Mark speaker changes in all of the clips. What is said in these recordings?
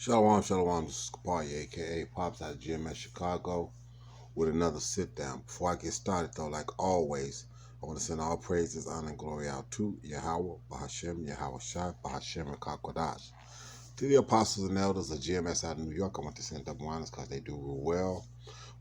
Speaker 1: Shalom, shalom. This is Kapari, aka Pops out of GMS Chicago, with another sit down. Before I get started, though, like always, I want to send all praises, honor, and glory out to Yahweh, Bahashem, Yahweh Shai, Bahashem, and Kakodash. To the apostles and elders of GMS out of New York, I want to send double honors because they do real well.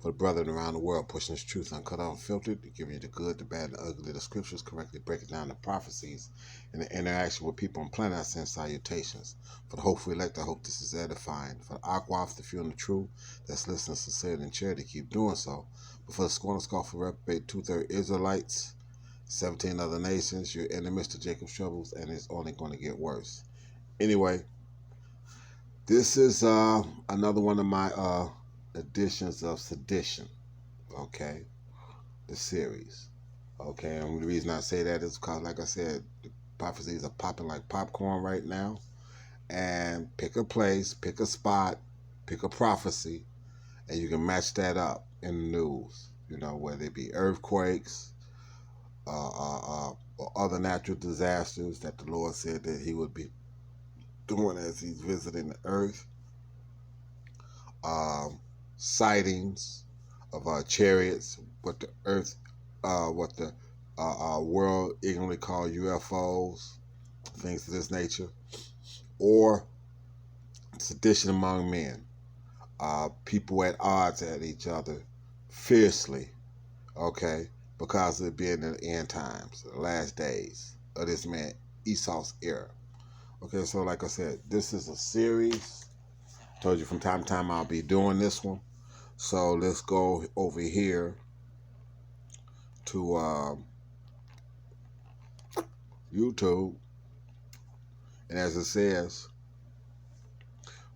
Speaker 1: For the brethren around the world pushing this truth uncut, unfiltered, to give you the good, the bad, and the ugly, the scriptures, correctly breaking down the prophecies, and the interaction with people on planet, I send salutations. For the hopeful elect, I hope this is edifying. For the aquaf, the few and the true, that's listening sincerely and charity, keep doing so. But for the scorn and scoffing reprobate, 2/3 Israelites, 17 other nations, you're in the midst of Jacob's troubles, and it's only going to get worse. Anyway, this is another one of my editions of Sedition, okay, the series, okay, and the reason I say that is because, like I said, the prophecies are popping like popcorn right now, and pick a place, pick a spot, pick a prophecy, and you can match that up in the news, whether it be earthquakes, or other natural disasters that the Lord said that he would be doing as he's visiting the earth, sightings of chariots, what the earth, what the world ignorantly call UFOs, things of this nature, or sedition among men, people at odds at each other fiercely, okay, because of it being in the end times, the last days of this man Esau's era. Okay, so like I said, this is a series. Told you from time to time I'll be doing this one. So let's go over here to YouTube. And as it says,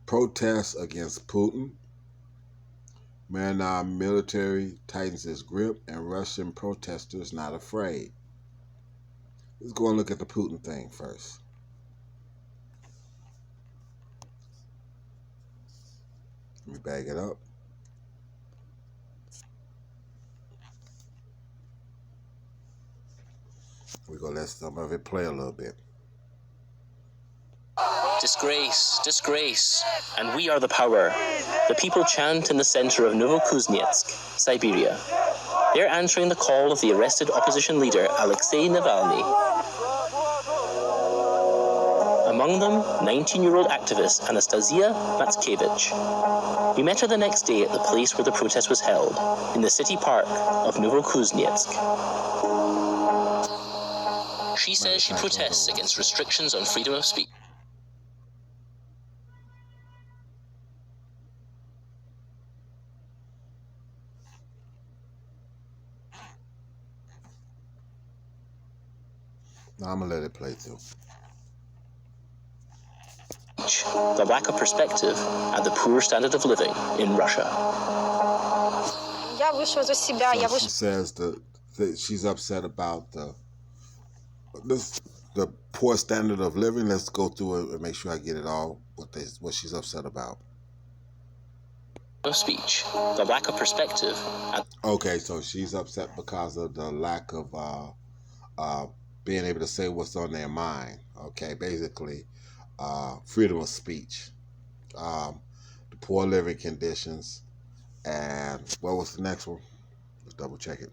Speaker 1: protests against Putin. Myanmar military tightens its grip and Russian protesters not afraid. Let's go and look at the Putin thing first. Let me bag it up. We're going to let some of it play a little bit.
Speaker 2: Disgrace, disgrace, and we are the power. The people chant in the center of Novokuznetsk, Siberia. They're answering the call of the arrested opposition leader Alexei Navalny. Among them, 19-year-old activist Anastasia Matskevich. We met her the next day at the place where the protest was held, in the city park of Novokuznetsk. She says she protests against restrictions on freedom of speech.
Speaker 1: Now I'm going to let it play through.
Speaker 2: The lack of perspective and the poor standard of living in Russia.
Speaker 1: So she says that she's upset about the poor standard of living. Let's go through it and make sure I get it all, what she's upset about.
Speaker 2: Of speech, the lack of perspective.
Speaker 1: Okay, so she's upset because of the lack of being able to say what's on their mind. Okay, basically, freedom of speech, the poor living conditions, and what was the next one? Let's double check it.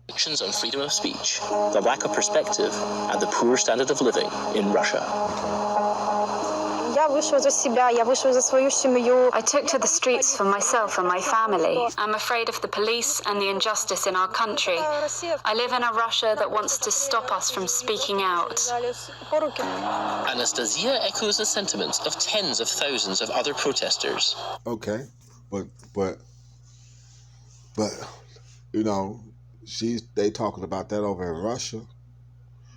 Speaker 2: Restrictions on freedom of speech, the lack of perspective, and the poor standard of living in Russia.
Speaker 3: I took to the streets for myself and my family. I'm afraid of the police and the injustice in our country. I live in a Russia that wants to stop us from speaking out.
Speaker 2: Anastasia echoes the sentiments of tens of thousands of other protesters.
Speaker 1: Okay, but they talking about that over in Russia,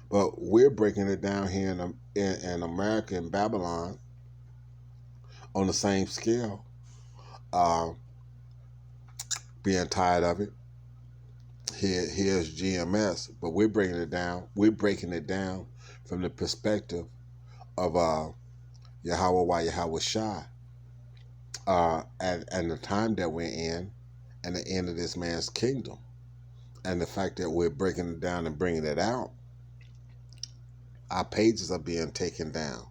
Speaker 1: but we're breaking it down here in America, in Babylon, on the same scale, being tired of it. Here's GMS, but we're breaking it down. We're breaking it down from the perspective of Yahweh Shai, and the time that we're in, and the end of this man's kingdom, and the fact that we're breaking it down and bringing it out. Our pages are being taken down,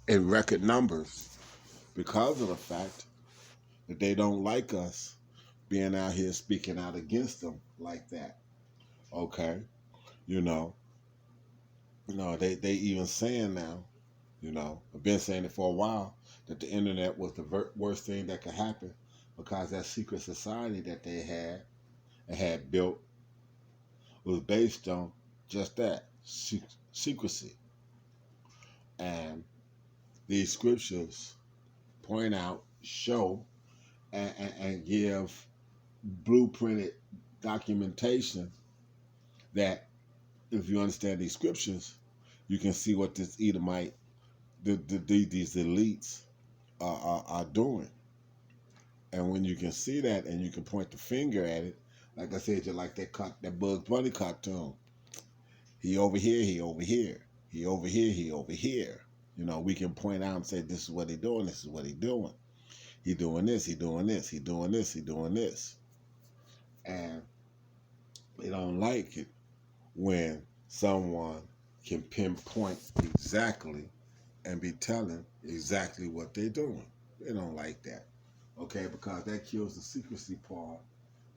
Speaker 1: in record numbers because of the fact that they don't like us being out here speaking out against them like that. Okay, you know, they even saying now, I've been saying it for a while, that the internet was the worst thing that could happen because that secret society that they had built was based on just that secrecy. And these scriptures point out, show, and give blueprinted documentation that if you understand these scriptures, you can see what this Edomite, these elites are doing. And when you can see that and you can point the finger at it, like I said, just like that Bugs Bunny cartoon. He over here, he over here. He over here, he over here. We can point out and say, this is what he's doing, this is what he's doing. He doing this, he doing this, he doing this, he doing this. And they don't like it when someone can pinpoint exactly and be telling exactly what they're doing. They don't like that. Okay, because that kills the secrecy part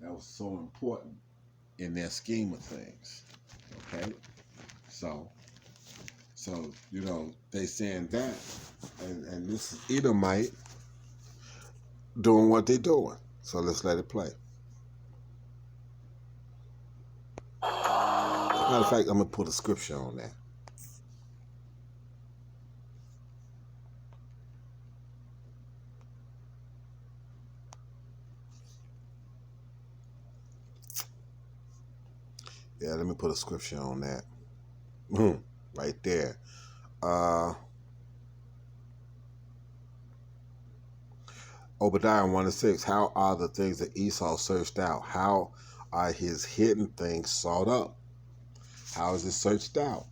Speaker 1: that was so important in their scheme of things. Okay? So they saying that, and this is Edomite doing what they're doing. So let's let it play. Matter of fact, I'm going to put a scripture on that. Yeah, let me put a scripture on that. Right there. Obadiah 1:6. How are the things that Esau searched out? How are his hidden things sought up? How is it searched out?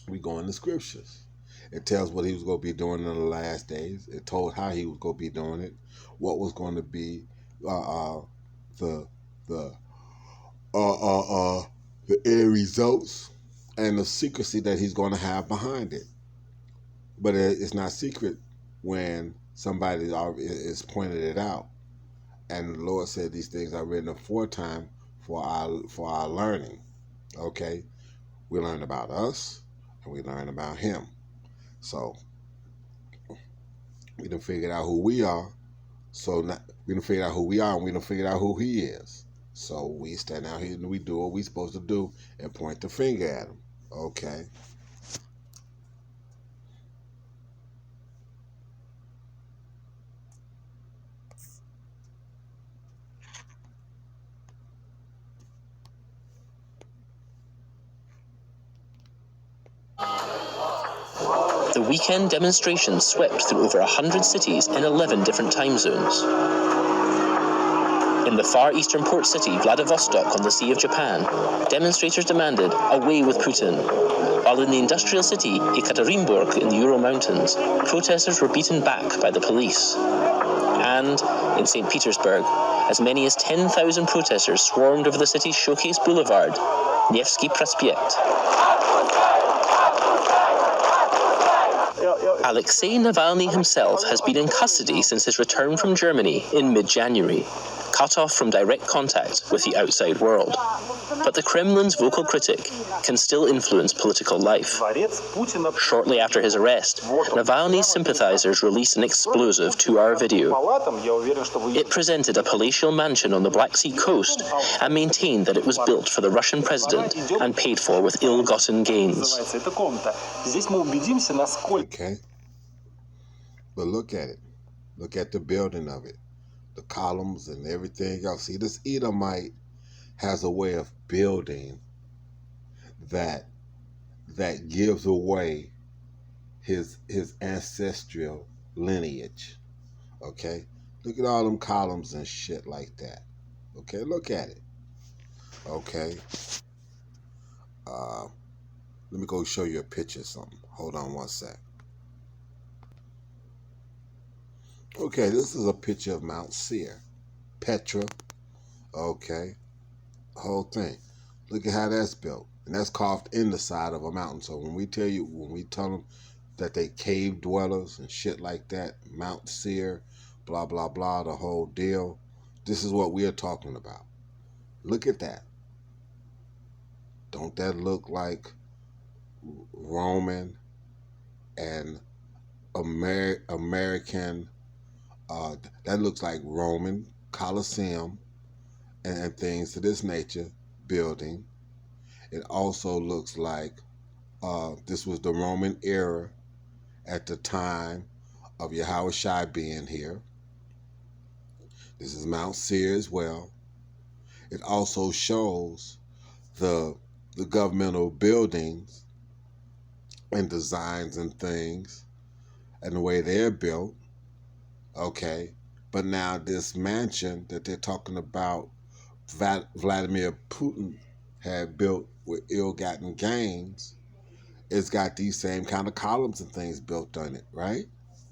Speaker 1: We go in the scriptures. It tells what he was going to be doing in the last days. It told how he was going to be doing it, what was going to be the end results, and the secrecy that he's going to have behind it. But it's not secret when somebody is pointed it out. And the Lord said these things are written aforetime for our learning. Okay? We learn about us and we learn about him. So we done figured out who we are. We done figured out who we are, and we done figured out who he is. So we stand out here and we do what we supposed to do and point the finger at him. Okay?
Speaker 2: The weekend demonstrations swept through over 100 cities in 11 different time zones. In the far eastern port city, Vladivostok on the Sea of Japan, demonstrators demanded away with Putin, while in the industrial city, Ekaterinburg in the Ural Mountains, protesters were beaten back by the police. And in St. Petersburg, as many as 10,000 protesters swarmed over the city's showcase boulevard, Nevsky Prospekt. Alexei Navalny himself has been in custody since his return from Germany in mid-January, cut off from direct contact with the outside world. But the Kremlin's vocal critic can still influence political life. Shortly after his arrest, Navalny's sympathizers released an explosive 2-hour video. It presented a palatial mansion on the Black Sea coast and maintained that it was built for the Russian president and paid for with ill-gotten gains.
Speaker 1: Okay. But look at it. Look at the building of it. The columns and everything else. See, this Edomite has a way of building that gives away his ancestral lineage. Okay? Look at all them columns and shit like that. Okay? Look at it. Okay? Let me go show you a picture of something. Hold on one sec. Okay, this is a picture of Mount Seir. Petra. Okay. The whole thing. Look at how that's built. And that's carved in the side of a mountain. So when we tell them that they cave dwellers and shit like that, Mount Seir, blah, blah, blah, the whole deal. This is what we are talking about. Look at that. Don't that look like Roman and American? That looks like Roman Colosseum and things of this nature building. It also looks like this was the Roman era at the time of Yahushua being here. This is Mount Seir as well. It also shows the governmental buildings and designs and things and the way they're built. Okay. But now this mansion that they're talking about Vladimir Putin had built with ill-gotten gains, it's got these same kind of columns and things built on it, right?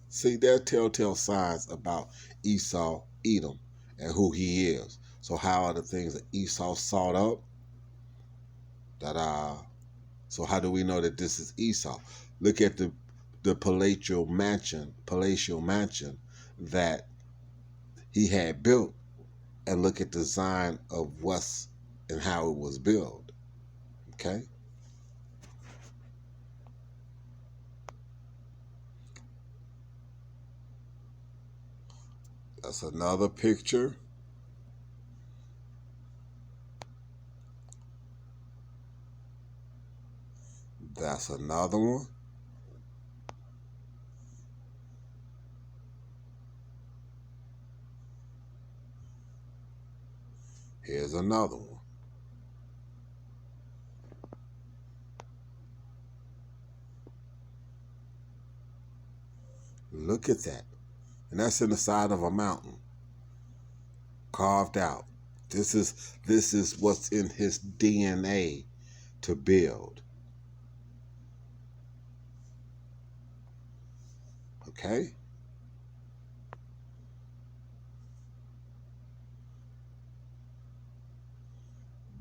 Speaker 1: See, there are telltale signs about Esau, Edom, and who he is. So how are the things that Esau sought up? So how do we know that this is Esau? Look at the palatial mansion that he had built, and look at the design of what's and how it was built. Okay? That's another picture. That's another one. Here's another one. Look at that. And that's in the side of a mountain. Carved out. This is what's in his DNA to build. Okay?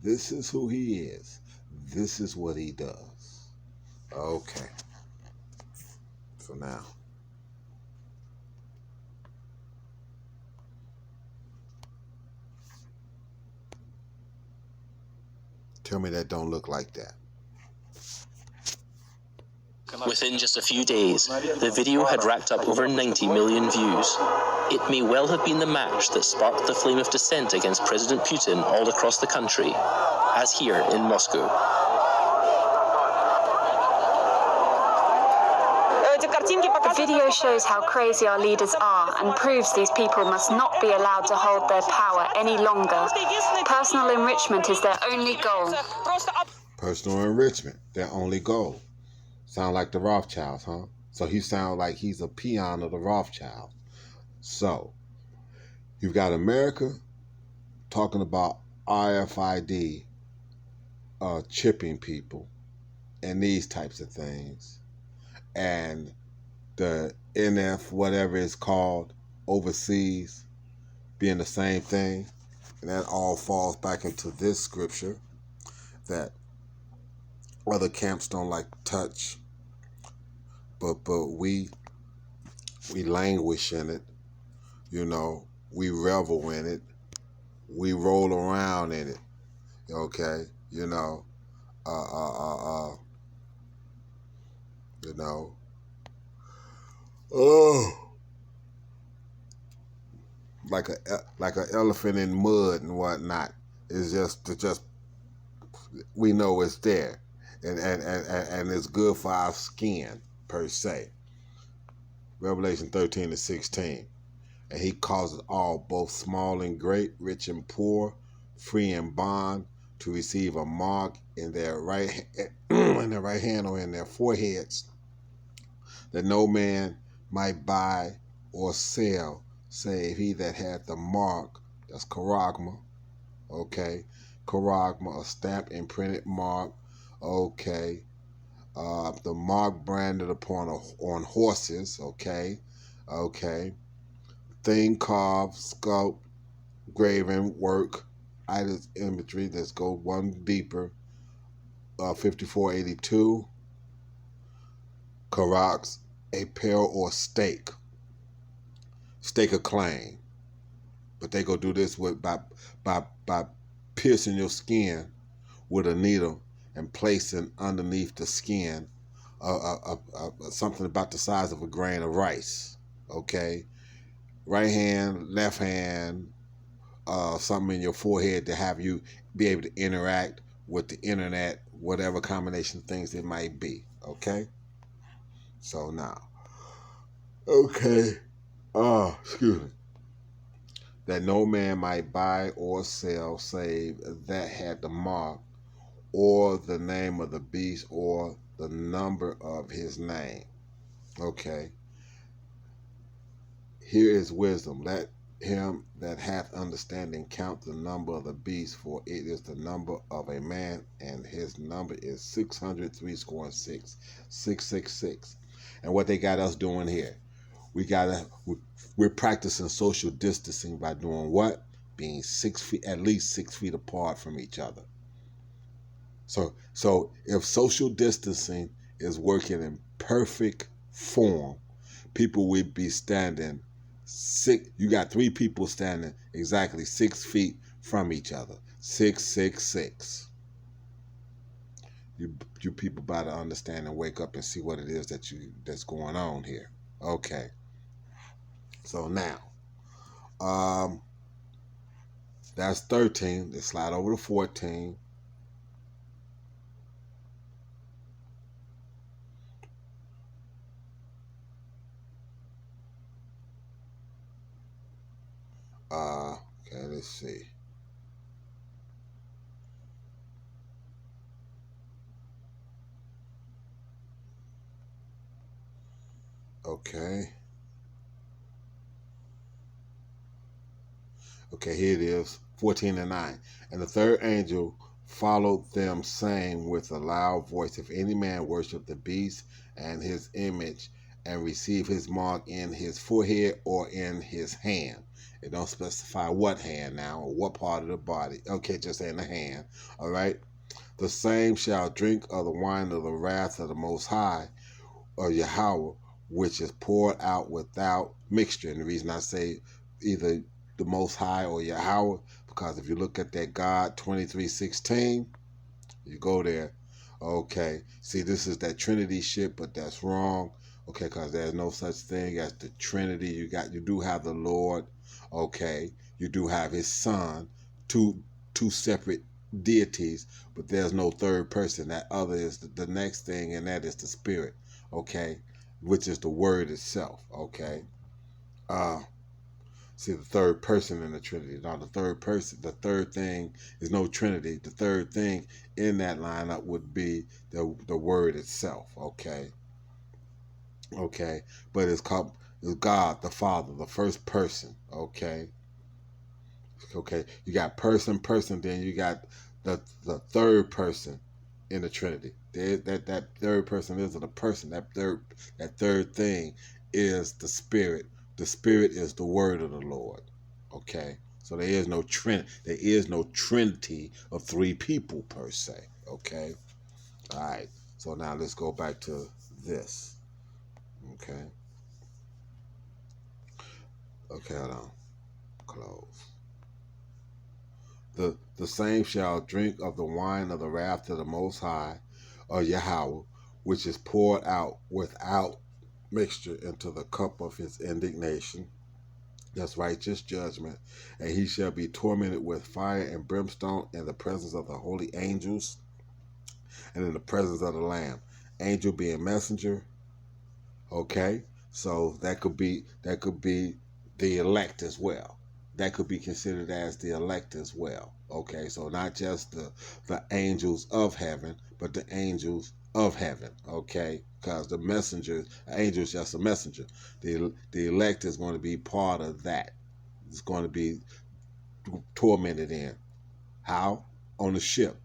Speaker 1: This is who he is. This is what he does. Okay. For now. Tell me that don't look like that.
Speaker 2: Within just a few days, the video had racked up over 90 million views. It may well have been the match that sparked the flame of dissent against President Putin all across the country, as here in Moscow.
Speaker 3: The video shows how crazy our leaders are and proves these people must not be allowed to hold their power any longer. Personal enrichment is their only goal.
Speaker 1: Personal enrichment, their only goal. Sound like the Rothschilds, huh? So he sounds like he's a peon of the Rothschilds. So, you've got America talking about RFID chipping people and these types of things. And the NF, whatever it's called, overseas, being the same thing. And that all falls back into this scripture that other camps don't like to touch. But we languish in it, you know, we revel in it, we roll around in it, okay, you know, like a elephant in mud and whatnot. It's just we know it's there, and it's good for our skin per se. Revelation 13:16, and he causes all, both small and great, rich and poor, free and bond, to receive a mark in their right hand or in their foreheads, that no man might buy or sell, save he that had the mark. That's charagma. Okay, charagma, a stamped and printed mark. Okay, the mark branded upon on horses. Okay, thing carved, sculpt, graven, work, items, imagery. Let's go one deeper. 5482. Karax, a peril or stake a claim. But they go do this with by piercing your skin with a needle and placing underneath the skin something about the size of a grain of rice. Okay, right hand, left hand, something in your forehead to have you be able to interact with the internet, whatever combination of things it might be. Okay, so now, okay, excuse me. That no man might buy or sell save that had the mark or the name of the beast or the number of his name. Okay. Here is wisdom. Let him that hath understanding count the number of the beast, for it is the number of a man, and his number is 600 6 666. And what they got us doing here, we're practicing social distancing by doing what? Being 6 feet, at least 6 feet apart from each other. So if social distancing is working in perfect form, people would be standing you got 3 people standing exactly 6 feet from each other. 666. You people about to understand and wake up and see what it is that's going on here. Okay. So now, that's 13. Let's slide over to 14. Okay, let's see. Okay. Okay, here it is, 14 and 9. And the third angel followed them, saying with a loud voice, if any man worship the beast and his image and receive his mark in his forehead or in his hand. It don't specify what hand now or what part of the body. Okay, just in the hand. All right. The same shall drink of the wine of the wrath of the Most High, or Yahweh, which is poured out without mixture. And the reason I say either the Most High or Yahweh, because if you look at that God 23:16, you go there. Okay, see, this is that Trinity shit, but that's wrong. Okay, because there's no such thing as the Trinity. You do have the Lord. Okay, you do have His Son, two separate deities, but there's no third person. That other is the next thing, and that is the Spirit. Okay, which is the Word itself. Okay. See, the third person in the Trinity. Now, the third thing is no Trinity. The third thing in that lineup would be the Word itself. Okay. Okay. But it's God, the Father, the first person. Okay. Okay. You got person, then you got the third person in the Trinity. That third person isn't a person. That third thing is the Spirit. The Spirit is the word of the Lord. Okay? So there is no Trinity of 3 people per se. Okay? All right. So now let's go back to this. Okay? Okay, hold on. Close. The same shall drink of the wine of the wrath of the Most High, or Yahweh, which is poured out without mixture into the cup of his indignation. That's righteous judgment. And he shall be tormented with fire and brimstone in the presence of the holy angels and in the presence of the Lamb. Angel being messenger. Okay, so that could be the elect as well. That could be considered as the elect as well. Okay, so not just the angels of heaven, but the angels of heaven. Okay, because the angel is just a messenger. The elect is going to be part of that. It's going to be tormented in. How? On the ship.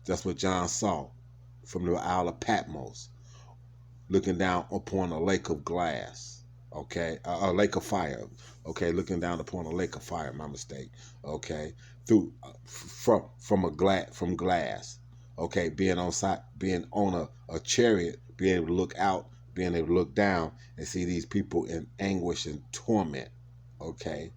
Speaker 1: That's what John saw from the Isle of Patmos, looking down upon a lake of glass. Okay, a lake of fire. Okay, looking down upon a lake of fire. My mistake. Okay, from glass. Okay, being on a chariot, being able to look out being able to look down and see these people in anguish and torment, okay?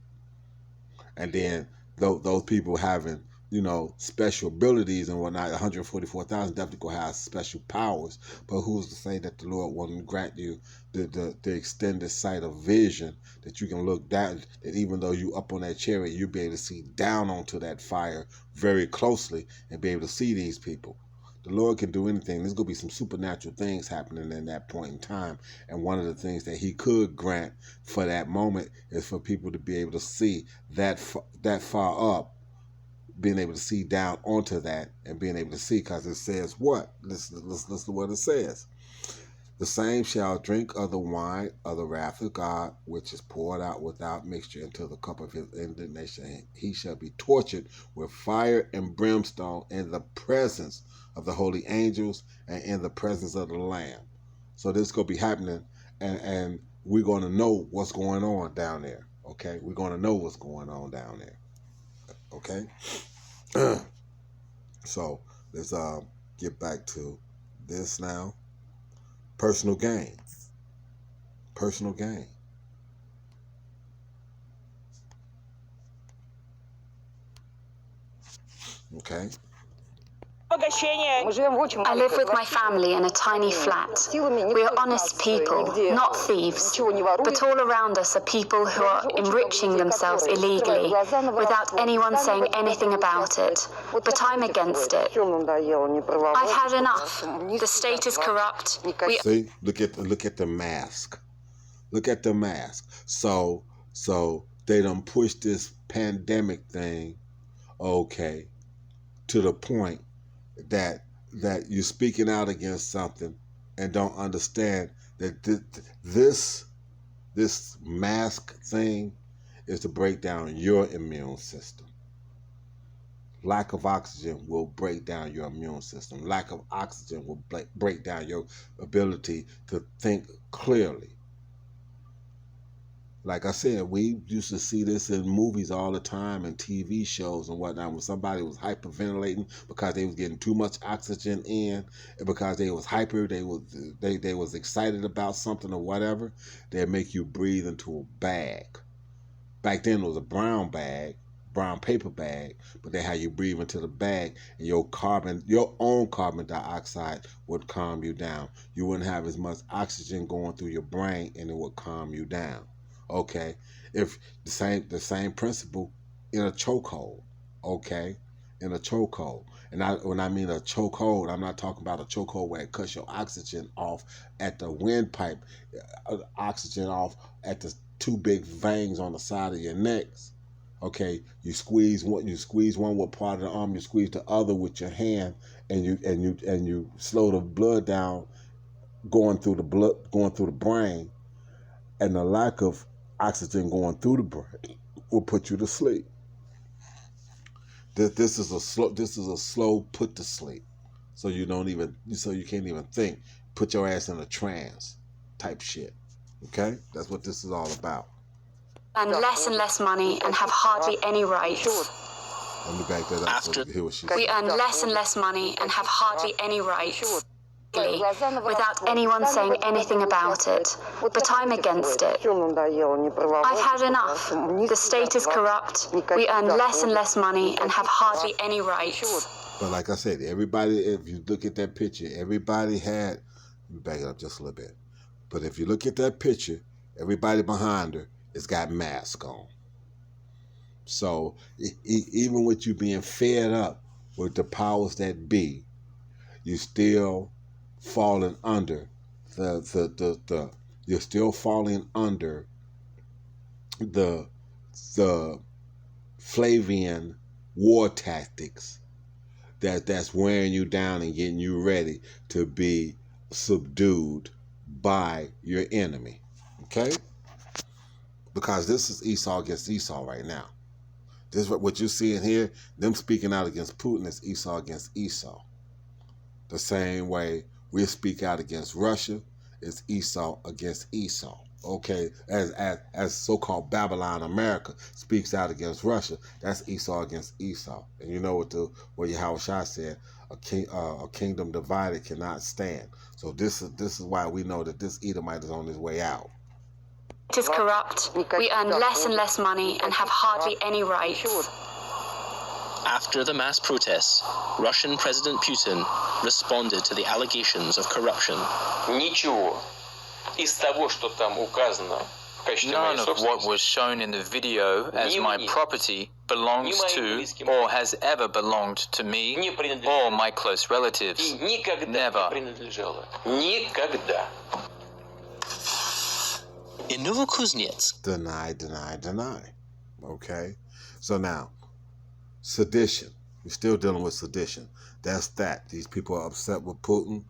Speaker 1: And then those people having, you know, special abilities and whatnot, 144,000 definitely gonna have special powers. But who's to say that the Lord won't grant you the extended sight of vision that you can look down, that even though you up on that chariot, you'll be able to see down onto that fire very closely and be able to see these people. The Lord can do anything. There's going to be some supernatural things happening in that point in time. And one of the things that he could grant for that moment is for people to be able to see that far up, being able to see down onto that and being able to see, because it says what? Listen to what it says. The same shall drink of the wine of the wrath of God, which is poured out without mixture into the cup of his indignation. He shall be tortured with fire and brimstone in the presence of the holy angels and in the presence of the Lamb. So this is going to be happening, and we're going to know what's going on down there. Okay? We're going to know what's going on down there. Okay? So let's get back to this now. Personal gain. Personal gain. Okay?
Speaker 3: I live with my family in a tiny flat. We are honest people, not thieves. But all around us are people who are enriching themselves illegally without anyone saying anything about it. But I'm against it. I've had enough. The state is corrupt.
Speaker 1: See, look at the mask. Look at the mask. So they done push this pandemic thing, okay, to the point that you're speaking out against something and don't understand that this mask thing is to break down your immune system. Lack of oxygen will break down your immune system. Lack of oxygen will break down your ability to think clearly. Like I said, we used to see this in movies all the time and TV shows and whatnot. When somebody was hyperventilating because they was getting too much oxygen in, and because they was hyper, they was excited about something or whatever, they'd make you breathe into a bag. Back then it was a brown paper bag, but they had you breathe into the bag, and your own carbon dioxide would calm you down. You wouldn't have as much oxygen going through your brain, and it would calm you down. Okay, if the same principle in a chokehold, okay, in a chokehold. And when I mean a chokehold, I'm not talking about a chokehold where it cuts your oxygen off at the windpipe, oxygen off at the two big veins on the side of your necks. Okay, you squeeze one with part of the arm, you squeeze the other with your hand, and you slow the blood down, going through the brain, and the lack of oxygen going through the brain will put you to sleep. This is a slow put to sleep, so you can't even think. Put your ass in a trance type shit. Okay, that's what this is all about.
Speaker 3: And less money and have hardly any rights.
Speaker 1: Let me back that up so you hear what she said.
Speaker 3: We earn less and less money and have hardly any rights. Without anyone saying anything about it. But I'm against it. I've had enough. The state is corrupt. We earn less and less money and have hardly any rights.
Speaker 1: But like I said, everybody, if you look at that picture, everybody had, let me back it up just a little bit. But if you look at that picture, everybody behind her has got masks on. So even with you being fed up with the powers that be, you still falling under you're still falling under the Flavian war tactics that's wearing you down and getting you ready to be subdued by your enemy. Okay? Because this is Esau against Esau right now. This is what you're seeing here, them speaking out against Putin is Esau against Esau. The same way we speak out against Russia, it's Esau against Esau. Okay, as so-called Babylon America speaks out against Russia, that's Esau against Esau. And you know what Yahushua said, a kingdom divided cannot stand. So this is why we know that this Edomite is on his way out.
Speaker 3: It is corrupt. We earn less and less money and have hardly any rights.
Speaker 2: After the mass protests, Russian President Putin responded to the allegations of corruption.
Speaker 4: None of what was shown in the video as my property belongs to or has ever belonged to me or my close relatives. Never.
Speaker 2: In Novokuznetsk,
Speaker 1: Deny. Okay? So now, sedition. We're still dealing with sedition. That's that. These people are upset with Putin.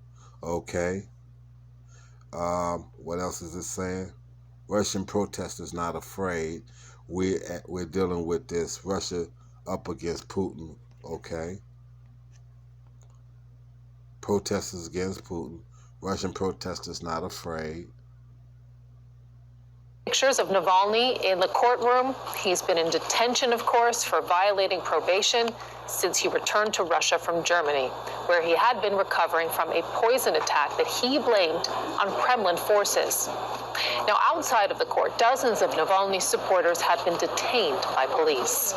Speaker 1: Okay. What else is it saying? Russian protesters not afraid. We're dealing with this. Russia up against Putin. Okay. Protesters against Putin. Russian protesters not afraid.
Speaker 5: Pictures of Navalny in the courtroom. He's been in detention, of course, for violating probation since he returned to Russia from Germany, where he had been recovering from a poison attack that he blamed on Kremlin forces. Now, outside of the court, dozens of Navalny supporters had been detained by police.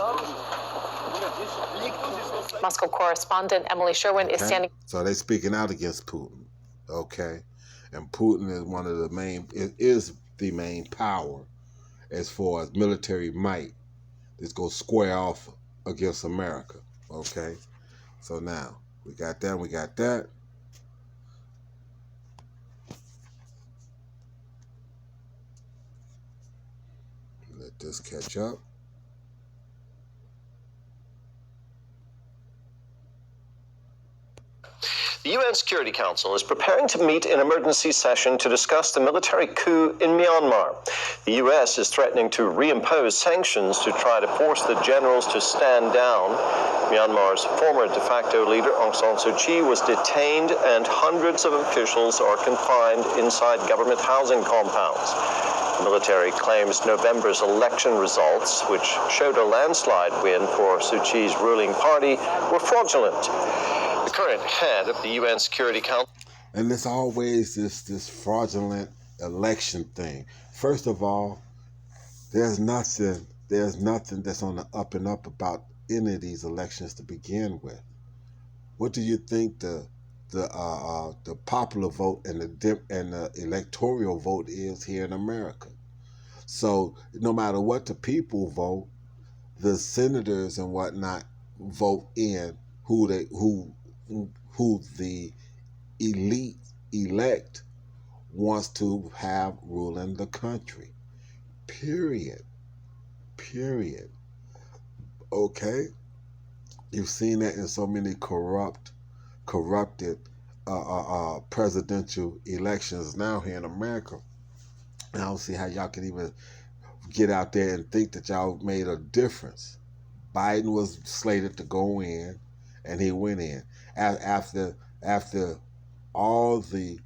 Speaker 5: Moscow correspondent Emily Sherwin is standing.
Speaker 1: So they're speaking out against Putin. Okay. And Putin is one of the main, is the main power as far as military might. This goes square off against America. Okay. So now we got that. Let this catch up.
Speaker 6: The UN Security Council is preparing to meet in emergency session to discuss the military coup in Myanmar. The US is threatening to reimpose sanctions to try to force the generals to stand down. Myanmar's former de facto leader Aung San Suu Kyi was detained, and hundreds of officials are confined inside government housing compounds. The military claims November's election results, which showed a landslide win for Suu Kyi's ruling party, were fraudulent. The current head of the UN Security Council.
Speaker 1: And there's always this fraudulent election thing. First of all, there's nothing that's on the up and up about any of these elections to begin with. What do you think the popular vote and the electoral vote is here in America? So no matter what the people vote, the senators and whatnot vote in who the elect wants to have ruling the country. Period. Okay? You've seen that in so many corrupted presidential elections now here in America. And I don't see how y'all can even get out there and think that y'all made a difference. Biden was slated to go in, and he went in. After all the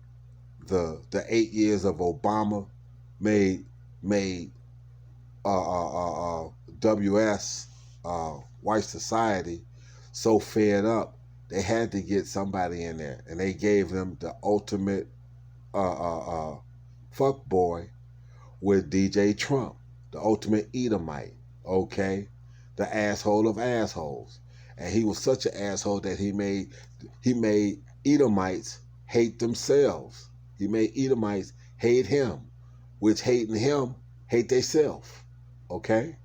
Speaker 1: 8 years of Obama made WS white society so fed up, they had to get somebody in there, and they gave them the ultimate fuck boy with DJ Trump, the ultimate Edomite. Okay, the asshole of assholes. And he was such an asshole that he made Edomites hate themselves. He made Edomites hate him, which hating him hate themselves. Okay?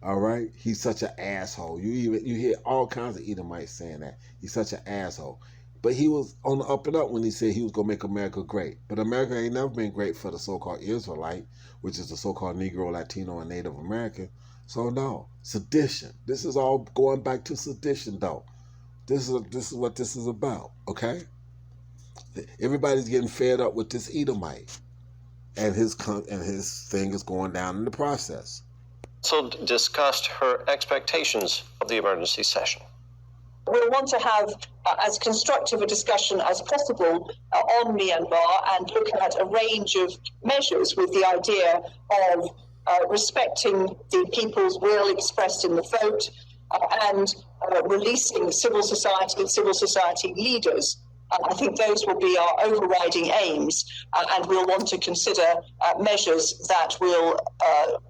Speaker 1: All right? He's such an asshole. You hear all kinds of Edomites saying that. He's such an asshole. But he was on the up and up when he said he was going to make America great. But America ain't never been great for the so-called Israelite, which is the so-called Negro, Latino, and Native American. So no, sedition. This is all going back to sedition, though. This is what this is about, okay? Everybody's getting fed up with this Edomite, and his thing is going down in the process.
Speaker 6: Also discussed her expectations of the emergency session.
Speaker 7: We'll want to have as constructive a discussion as possible on Myanmar and look at a range of measures with the idea of respecting the people's will expressed in the vote, and releasing civil society leaders. I think those will be our overriding aims, and we'll want to consider measures that will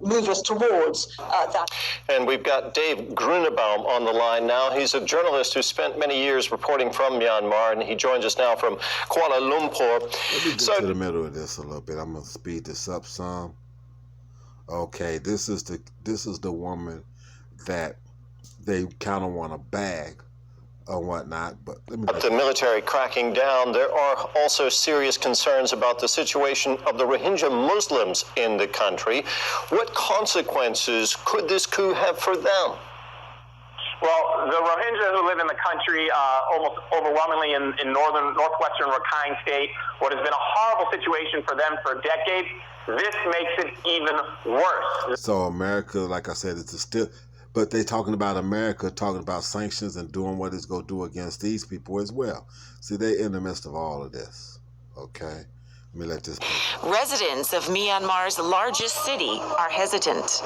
Speaker 7: move us towards that.
Speaker 6: And we've got Dave Grunebaum on the line now. He's a journalist who spent many years reporting from Myanmar, and he joins us now from Kuala Lumpur.
Speaker 1: Let me get to the middle of this a little bit. I'm gonna speed this up some. Okay, this is the woman that they kind of want to bag or whatnot, but let me.
Speaker 6: The military cracking down. There are also serious concerns about the situation of the Rohingya Muslims in the country. What consequences could this coup have for them?
Speaker 8: Well, the Rohingya who live in the country, almost overwhelmingly in northwestern Rakhine State, what has been a horrible situation for them for decades, this makes it even worse.
Speaker 1: So America, like I said, it's still, but they talking about America, talking about sanctions and doing what it's going to do against these people as well. See, they're in the midst of all of this, okay? Let me let this go.
Speaker 9: Residents of Myanmar's largest city are hesitant.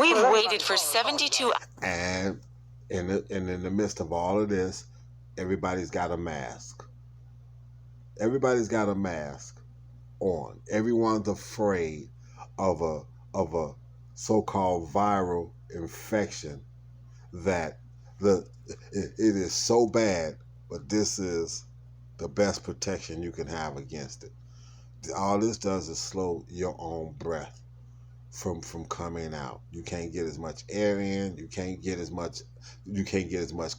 Speaker 9: We've waited for 72 hours.
Speaker 1: And in the midst of all of this, everybody's got a mask. Everybody's got a mask on. Everyone's afraid of a so-called viral infection that it is so bad, but this is the best protection you can have against it. All this does is slow your own breath from coming out. You can't get as much air in, you can't get as much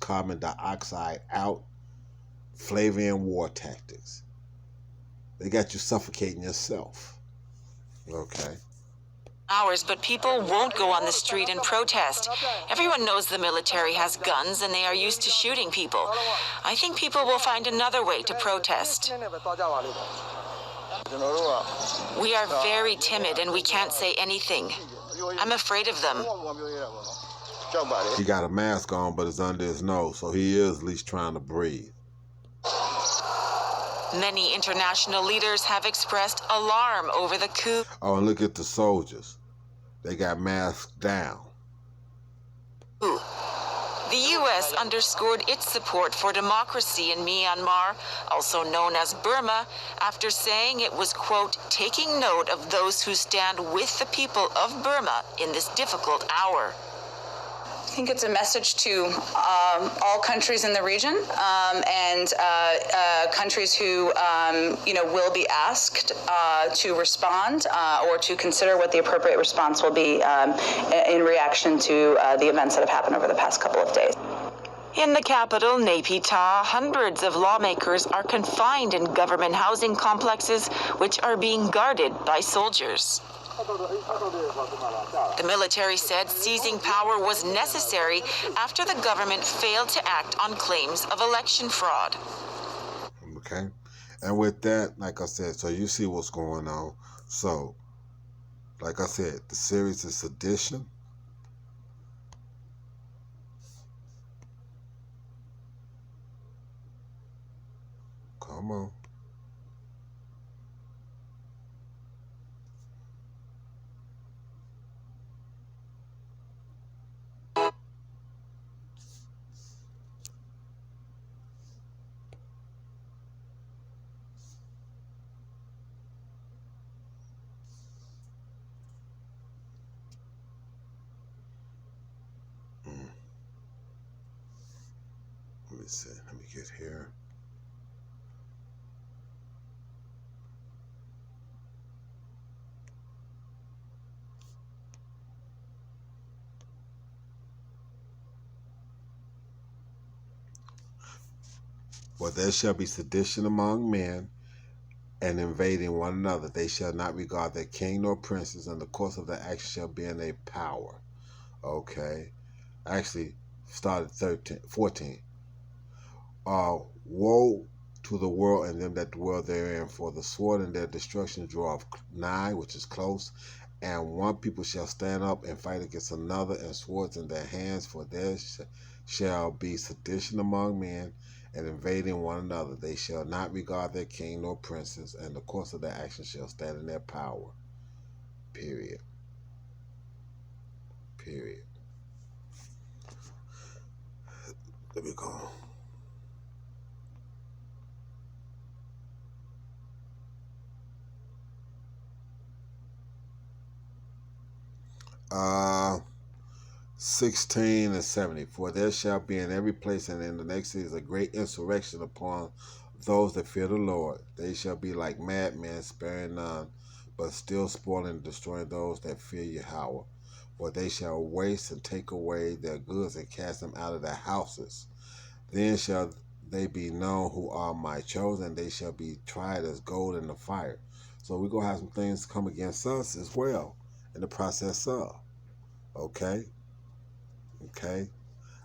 Speaker 1: carbon dioxide out. Flavor and war tactics. They got you suffocating yourself. Okay.
Speaker 9: But people won't go on the street and protest. Everyone knows the military has guns and they are used to shooting people. I think people will find another way to protest. We are very timid and we can't say anything. I'm afraid of them.
Speaker 1: He got a mask on, but it's under his nose, so he is at least trying to breathe.
Speaker 9: Many international leaders have expressed alarm over the coup.
Speaker 1: Oh, and look at the soldiers. They got masks down.
Speaker 9: The U.S. underscored its support for democracy in Myanmar, also known as Burma, after saying it was, quote, taking note of those who stand with the people of Burma in this difficult hour.
Speaker 10: I think it's a message to all countries in the region and countries who, will be asked to respond or to consider what the appropriate response will be in reaction to the events that have happened over the past couple of days.
Speaker 9: In the capital, Naypyidaw, hundreds of lawmakers are confined in government housing complexes, which are being guarded by soldiers. The military said seizing power was necessary after the government failed to act on claims of election fraud.
Speaker 1: Okay. And with that, like I said, so you see what's going on. So, like I said, the series is Sedition. Come on. Let me see. Let me get here. For there shall be sedition among men, and invading one another. They shall not regard their king nor princes, and the course of their action shall be in a power. Okay. Actually, started 14. Woe to the world and them that dwell therein, for the sword and their destruction draweth nigh, which is close, and one people shall stand up and fight against another, and swords in their hands, for there shall be sedition among men, and invading one another. They shall not regard their king nor princes, and the course of their action shall stand in their power. Period. Period. There we go. Uh, 16 and 70. For there shall be in every place and in the next is a great insurrection upon those that fear the Lord. They shall be like madmen, sparing none, but still spoiling and destroying those that fear Yahweh. For they shall waste and take away their goods and cast them out of their houses. Then shall they be known who are my chosen. They shall be tried as gold in the fire. So we're going to have some things come against us as well in the process of. Okay? Okay?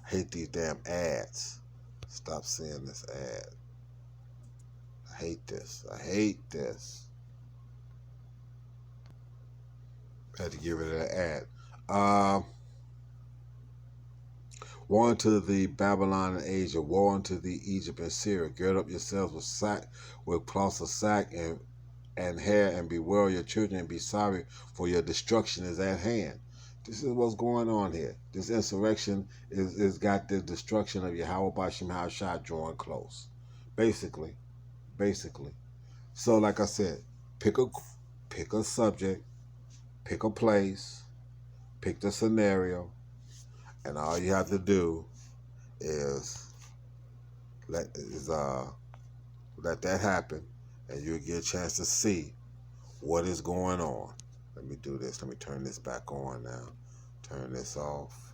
Speaker 1: I hate these damn ads. Stop seeing this ad. I hate this. I hate this. I had to get rid of the ad. Woe unto thee, Babylon and Asia. Woe unto thee, Egypt and Syria. Gird up yourselves with cloths of sack and hair, and bewail your children, and be sorry, for your destruction is at hand. This is what's going on here. This insurrection is got the destruction of Yahweh Bashim Hashad drawing close. Basically. So like I said, pick a subject, pick a place, pick the scenario, and all you have to do is let that happen, and you'll get a chance to see what is going on. Let me do this. Let me turn this back on now. Turn this off.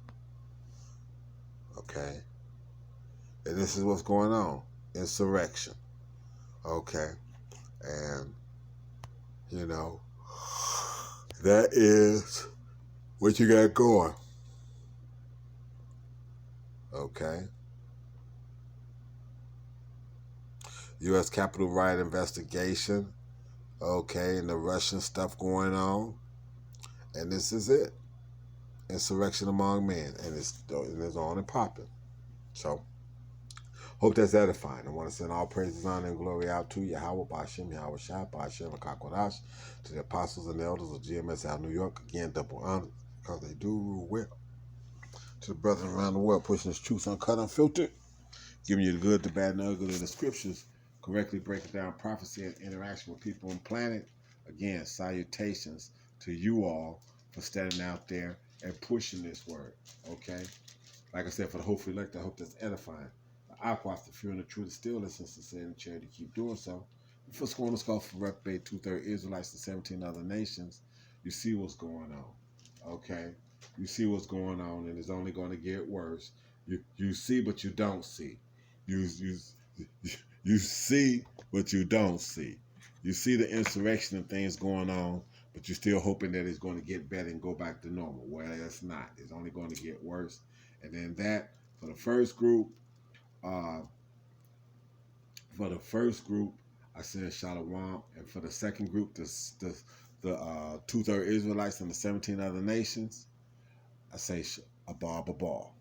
Speaker 1: Okay. And this is what's going on. Insurrection. Okay. And, you know, that is what you got going. Okay. U.S. Capitol riot investigation. Okay, and the Russian stuff going on. And this is it. Insurrection among men. And it's on and popping. So, hope that's edifying. I want to send all praises, honor, and glory out to Yahweh Bashim, Yahweh Shai, Bashim, Akakwadash, to the apostles and elders of GMS out of New York. Again, double honor, because they do rule well. To the brethren around the world, pushing this truth uncut, unfiltered, giving you the good, the bad, and the ugly of the scriptures, correctly breaking down prophecy and interaction with people on the planet. Again, salutations to you all for standing out there and pushing this word, okay? Like I said, for the hopefully elect, I hope that's edifying. The aquas, the fear and the truth, still listen, sincere, and charity, keep doing so. For Scorn Skull for reprobate 2/3 Israelites and 17 other nations, you see what's going on, okay? You see what's going on, and it's only going to get worse. You see, but you don't see. You see, but you don't see. You see the insurrection and things going on, but you're still hoping that it's going to get better and go back to normal. Well, it's not. It's only going to get worse. And then that, for the first group, I said Shalom. And for the second group, the 2/3 Israelites and the 17 other nations, I say Abal Babal.